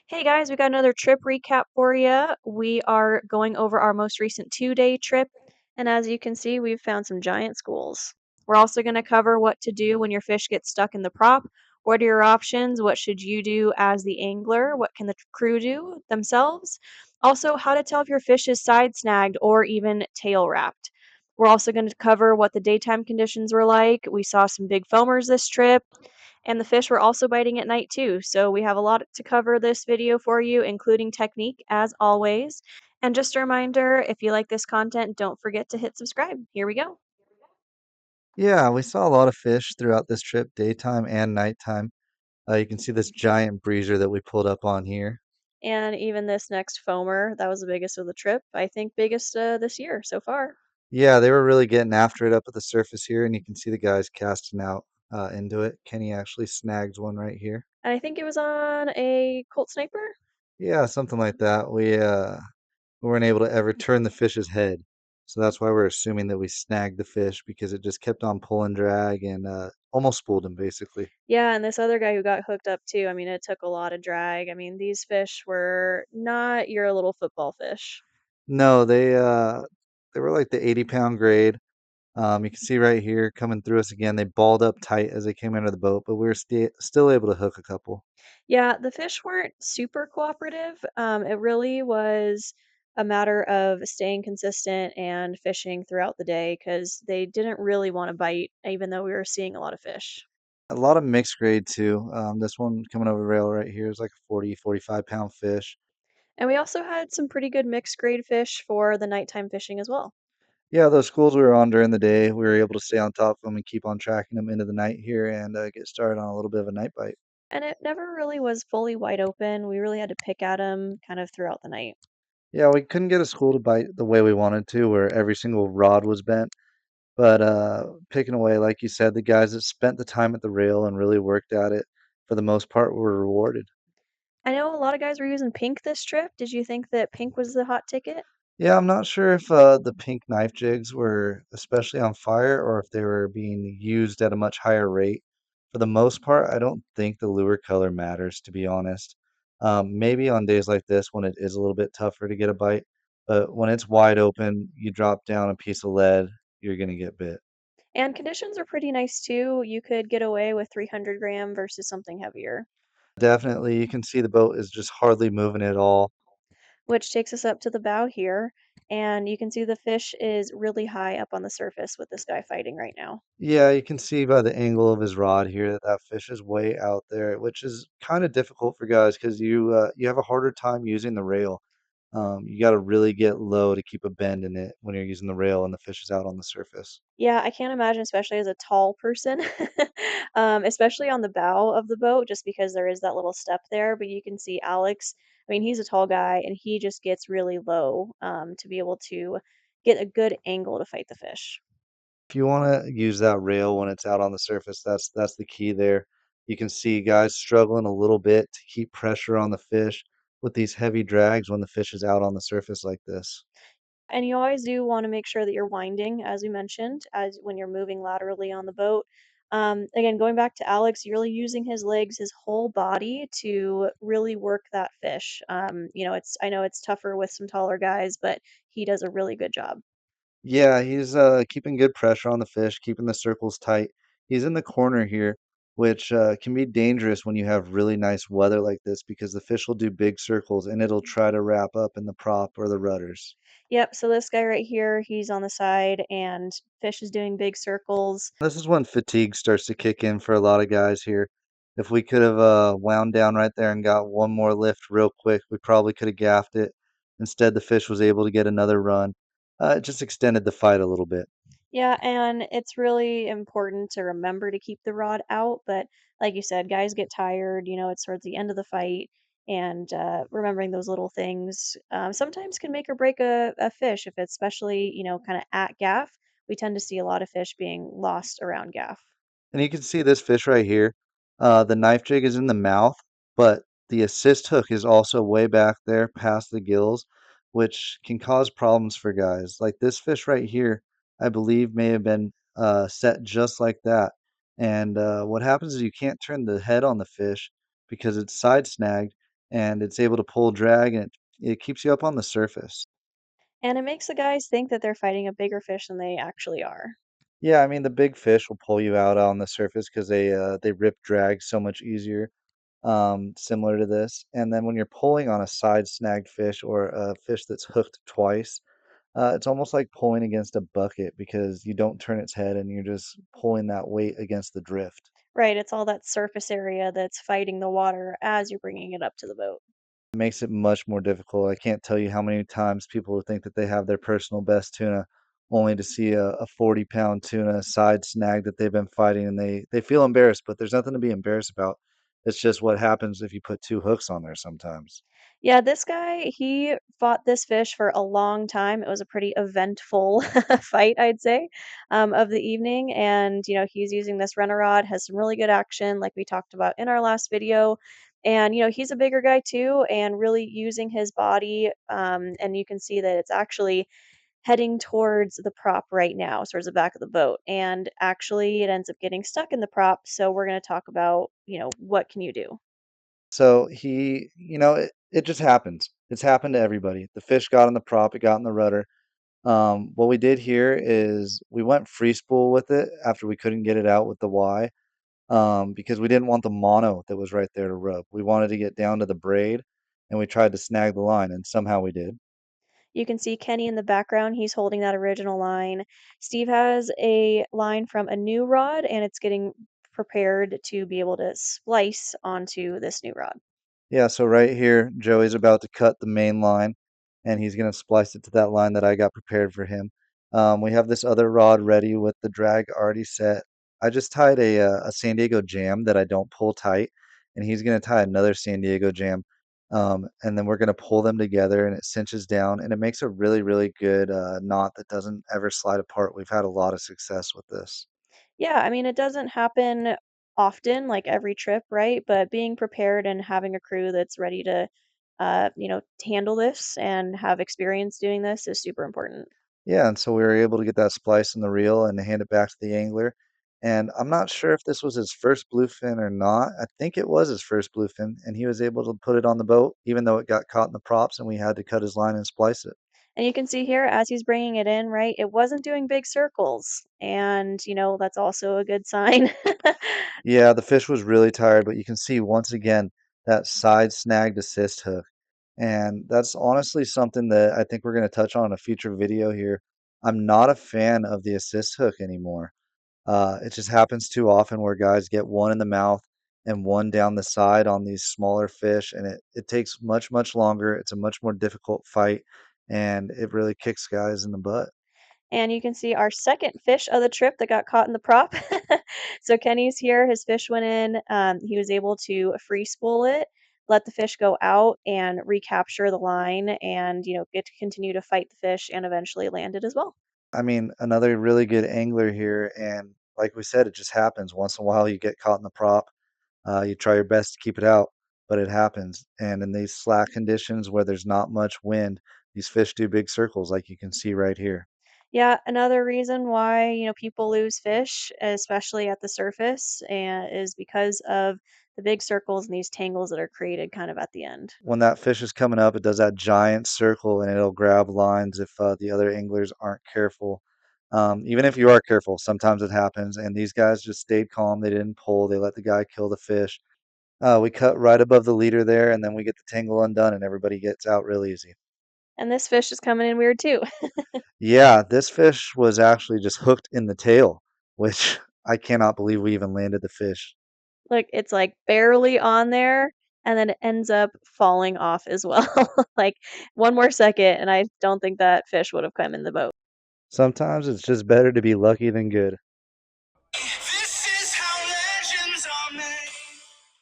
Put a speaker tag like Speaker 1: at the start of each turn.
Speaker 1: Hey guys, we got another trip recap for you. We are going over our most recent 2-day trip, and as you can see, we've found some giant schools. We're also going to cover what to do when your fish gets stuck in the prop. What are your options? What should you do as the angler? What can the crew do themselves? Also, how to tell if your fish is side snagged or even tail wrapped. We're also going to cover what the daytime conditions were like. We saw some big foamers this trip, and the fish were also biting at night too. So we have a lot to cover this video for you, including technique as always. And just a reminder, if you like this content, don't forget to hit subscribe. Here we go.
Speaker 2: Yeah, we saw a lot of fish throughout this trip, daytime and nighttime. You can see this giant breezer that we pulled up on here.
Speaker 1: And even this next foamer, that was the biggest of the trip. I think biggest this year so far.
Speaker 2: Yeah, they were really getting after it up at the surface here, and you can see the guys casting out into it. Kenny actually snagged one right here.
Speaker 1: And I think it was on a Colt Sniper.
Speaker 2: Yeah, something like that. We weren't able to ever turn the fish's head, so that's why we're assuming that we snagged the fish because it just kept on pulling drag and almost spooled him basically.
Speaker 1: Yeah, and this other guy who got hooked up too. I mean, it took a lot of drag. I mean, these fish were not your little football fish.
Speaker 2: No, they were like the 80-pound grade. You can see right here coming through us again. They balled up tight as they came into the boat, but we were still able to hook a couple.
Speaker 1: Yeah, the fish weren't super cooperative. It really was a matter of staying consistent and fishing throughout the day because they didn't really want to bite, even though we were seeing a lot of fish.
Speaker 2: A lot of mixed grade too. This one coming over the rail right here is like a 40, 45-pound fish.
Speaker 1: And we also had some pretty good mixed grade fish for the nighttime fishing as well.
Speaker 2: Yeah, those schools we were on during the day, we were able to stay on top of them and keep on tracking them into the night here and get started on a little bit of a night bite.
Speaker 1: And it never really was fully wide open. We really had to pick at them kind of throughout the night.
Speaker 2: Yeah, we couldn't get a school to bite the way we wanted to, where every single rod was bent. But picking away, like you said, the guys that spent the time at the rail and really worked at it, for the most part, were rewarded.
Speaker 1: I know a lot of guys were using pink this trip. Did you think that pink was the hot ticket?
Speaker 2: Yeah, I'm not sure if the pink knife jigs were especially on fire or if they were being used at a much higher rate. For the most part, I don't think the lure color matters, to be honest. Maybe on days like this when it is a little bit tougher to get a bite, but when it's wide open, you drop down a piece of lead, you're gonna get bit.
Speaker 1: And conditions are pretty nice too. You could get away with 300-gram versus something heavier,
Speaker 2: Definitely, you can see the boat is just hardly moving at all.
Speaker 1: which takes us up to the bow here. And you can see the fish is really high up on the surface with this guy fighting right now.
Speaker 2: Yeah, you can see by the angle of his rod here that that fish is way out there, which is kind of difficult for guys because you have a harder time using the rail. You got to really get low to keep a bend in it when you're using the rail and the fish is out on the surface.
Speaker 1: Yeah, I can't imagine, especially as a tall person, especially on the bow of the boat, just because there is that little step there. But you can see Alex, I mean, he's a tall guy and he just gets really low to be able to get a good angle to fight the fish.
Speaker 2: If you want to use that rail when it's out on the surface, that's the key there. You can see guys struggling a little bit to keep pressure on the fish with these heavy drags when the fish is out on the surface like this.
Speaker 1: And you always do want to make sure that you're winding, as we mentioned, as when you're moving laterally on the boat. Again, going back to Alex, you're really using his legs, his whole body to really work that fish. It's I know it's tougher with some taller guys, but he does a really good job.
Speaker 2: Yeah, he's keeping good pressure on the fish, keeping the circles tight. He's in the corner here, which can be dangerous when you have really nice weather like this because the fish will do big circles and it'll try to wrap up in the prop or the rudders.
Speaker 1: Yep, so this guy right here, he's on the side and fish is doing big circles.
Speaker 2: This is when fatigue starts to kick in for a lot of guys here. If we could have wound down right there and got one more lift real quick, we probably could have gaffed it. Instead, the fish was able to get another run. It just extended the fight a little bit.
Speaker 1: Yeah, and it's really important to remember to keep the rod out. But like you said, guys get tired, it's towards the end of the fight. And remembering those little things sometimes can make or break a fish if it's especially, kind of at gaff. We tend to see a lot of fish being lost around gaff.
Speaker 2: And you can see this fish right here. The knife jig is in the mouth, but the assist hook is also way back there past the gills, which can cause problems for guys. Like this fish right here, I believe may have been set just like that. And what happens is you can't turn the head on the fish because it's side snagged, and it's able to pull drag, and it keeps you up on the surface.
Speaker 1: And it makes the guys think that they're fighting a bigger fish than they actually are.
Speaker 2: Yeah, I mean the big fish will pull you out on the surface because they rip drag so much easier, similar to this. And then when you're pulling on a side snagged fish or a fish that's hooked twice, it's almost like pulling against a bucket because you don't turn its head and you're just pulling that weight against the drift.
Speaker 1: Right, it's all that surface area that's fighting the water as you're bringing it up to the boat.
Speaker 2: It makes it much more difficult. I can't tell you how many times people would think that they have their personal best tuna, only to see a 40-pound tuna side snag that they've been fighting, and they feel embarrassed, but there's nothing to be embarrassed about. It's just what happens if you put two hooks on there sometimes.
Speaker 1: Yeah, this guy, he fought this fish for a long time. It was a pretty eventful fight, I'd say, of the evening. And, he's using this runner rod, has some really good action, like we talked about in our last video. And, he's a bigger guy too, and really using his body. And you can see that it's actually heading towards the prop right now, towards the back of the boat. And actually, it ends up getting stuck in the prop. So we're going to talk about, what can you do?
Speaker 2: So it just happens. It's happened to everybody. The fish got on the prop, it got in the rudder. What we did here is we went free spool with it after we couldn't get it out with the Y, because we didn't want the mono that was right there to rub. We wanted to get down to the braid, and we tried to snag the line, and somehow we did.
Speaker 1: You can see Kenny in the background. He's holding that original line. Steve has a line from a new rod, and it's getting prepared to be able to splice onto this new rod.
Speaker 2: Yeah, so right here, Joey's about to cut the main line, and he's gonna splice it to that line that I got prepared for him. We have this other rod ready with the drag already set. I just tied a San Diego jam that I don't pull tight, and he's gonna tie another San Diego jam, and then we're gonna pull them together, and it cinches down, and it makes a really, really good knot that doesn't ever slide apart. We've had a lot of success with this.
Speaker 1: Yeah, I mean, it doesn't happen often, like every trip, right? But being prepared and having a crew that's ready to, handle this and have experience doing this is super important.
Speaker 2: Yeah, and so we were able to get that splice in the reel and hand it back to the angler. And I'm not sure if this was his first bluefin or not. I think it was his first bluefin, and he was able to put it on the boat, even though it got caught in the props, and we had to cut his line and splice it.
Speaker 1: And you can see here as he's bringing it in, right? It wasn't doing big circles. And, that's also a good sign.
Speaker 2: Yeah, the fish was really tired, but you can see once again that side snagged assist hook. And that's honestly something that I think we're going to touch on in a future video here. I'm not a fan of the assist hook anymore. It just happens too often where guys get one in the mouth and one down the side on these smaller fish, and it takes much, much longer. It's a much more difficult fight, and it really kicks guys in the butt.
Speaker 1: And you can see our second fish of the trip that got caught in the prop. So Kenny's here. His fish went in. He was able to free spool it, let the fish go out, and recapture the line, and get to continue to fight the fish, and eventually land it as well.
Speaker 2: I mean, another really good angler here, and like we said, it just happens. Once in a while, you get caught in the prop. You try your best to keep it out, but it happens. And in these slack conditions where there's not much wind, these fish do big circles, like you can see right here.
Speaker 1: Yeah, another reason why people lose fish, especially at the surface, and is because of the big circles and these tangles that are created kind of at the end.
Speaker 2: When that fish is coming up, it does that giant circle and it'll grab lines if the other anglers aren't careful. Even if you are careful, sometimes it happens. And these guys just stayed calm. They didn't pull. They let the guy kill the fish. We cut right above the leader there, and then we get the tangle undone, and everybody gets out real easy.
Speaker 1: And this fish is coming in weird too.
Speaker 2: Yeah, this fish was actually just hooked in the tail, which I cannot believe we even landed the fish.
Speaker 1: Look, it's like barely on there, and then it ends up falling off as well. Like one more second, and I don't think that fish would have come in the boat.
Speaker 2: Sometimes it's just better to be lucky than good.